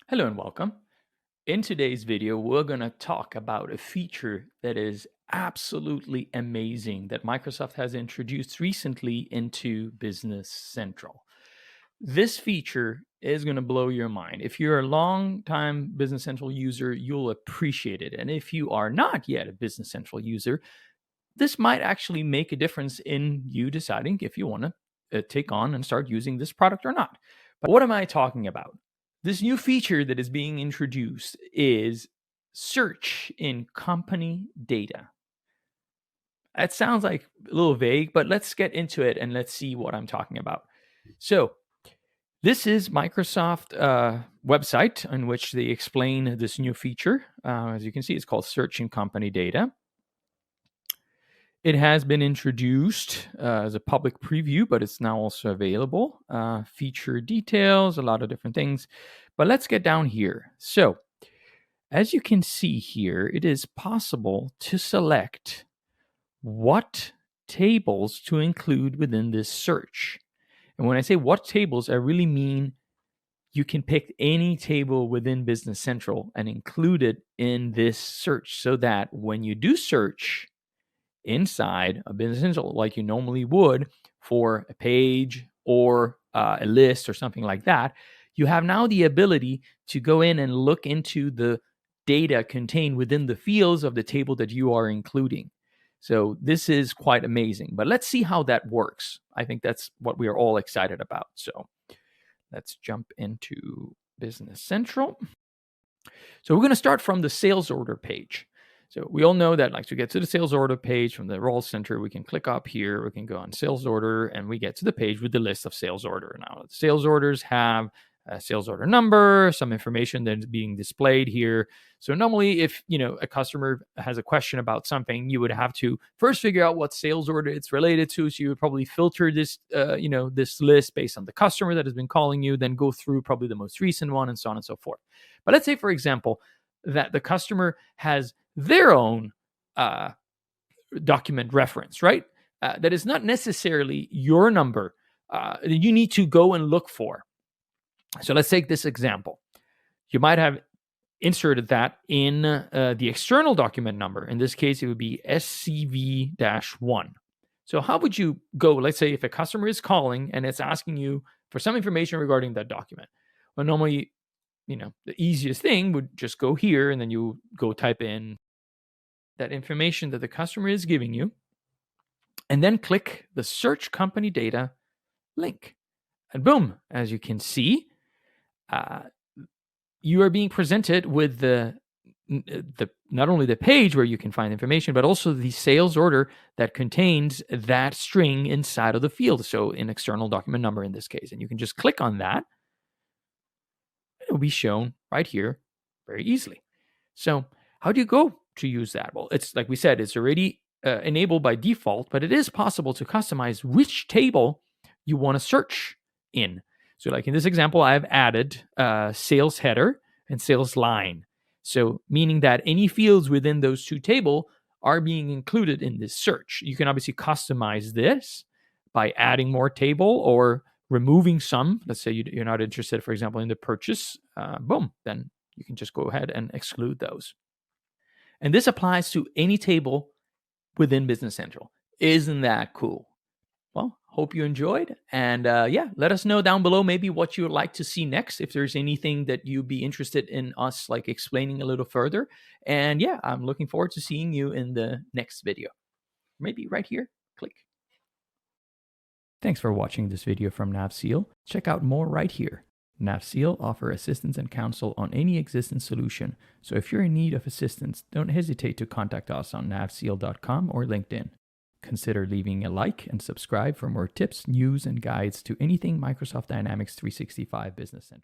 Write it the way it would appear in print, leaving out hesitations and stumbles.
Hello and welcome. In today's video, we're going to talk about a feature that is absolutely amazing that Microsoft has introduced recently into Business Central. This feature is going to blow your mind. If you're a long-time Business Central user, you'll appreciate it. And if you are not yet a Business Central user, this might actually make a difference in you deciding if you want to take on and start using this product or not. But what am I talking about? This new feature that is being introduced is search in company data. That sounds like a little vague, but let's get into it and let's see what I'm talking about. So this is Microsoft website in which they explain this new feature. As you can see, it's called search in company data. It has been introduced as a public preview, but it's now also available. Feature details, a lot of different things. But let's get down here. So, as you can see here, it is possible to select what tables to include within this search. And when I say what tables, I really mean you can pick any table within Business Central and include it in this search so that when you do search inside a Business Central like you normally would for a page or a list or something like that, you have now the ability to go in and look into the data contained within the fields of the table that you are including. So this is quite amazing, but let's see how that works. I think that's what we are all excited about. So let's jump into Business Central. So we're going to start from the sales order page. So we all know that, like, to get to the sales order page from the role center, we can click up here, we can go on sales order, and we get to the page with the list of sales order. Now, the sales orders have a sales order number, some information that's being displayed here. So normally, if a customer has a question about something, you would have to first figure out what sales order it's related to. So you would probably filter this, this list based on the customer that has been calling you, then go through probably the most recent one, and so on and so forth. But let's say, for example, that the customer has their own document reference, right? That is not necessarily your number that you need to go and look for. So let's take this example. You might have inserted that in the external document number. In this case, it would be SCV-1. So how would you go? Let's say if a customer is calling and it's asking you for some information regarding that document. Well, normally, the easiest thing would just go here and then you go type in that information that the customer is giving you, and then click the Search Company Data link. And boom, as you can see, you are being presented with the not only the page where you can find information, but also the sales order that contains that string inside of the field. So an external document number in this case. And you can just click on that. It will be shown right here very easily. So how do you go to use that? Well, it's like we said, it's already enabled by default, but it is possible to customize which table you want to search in. So like in this example, I've added sales header and sales line. So meaning that any fields within those two tables are being included in this search. You can obviously customize this by adding more table or removing some. Let's say you're not interested, for example, in the purchase. Boom, then you can just go ahead and exclude those. And this applies to any table within Business Central. Isn't that cool? Well, hope you enjoyed. And let us know down below maybe what you would like to see next. If there's anything that you'd be interested in us like explaining a little further. And I'm looking forward to seeing you in the next video. Maybe right here. Click. Thanks for watching this video from NAV SEAL. Check out more right here. NAV SEAL offer assistance and counsel on any existing solution. So if you're in need of assistance, don't hesitate to contact us on navseal.com or LinkedIn. Consider leaving a like and subscribe for more tips, news, and guides to anything Microsoft Dynamics 365 Business Central.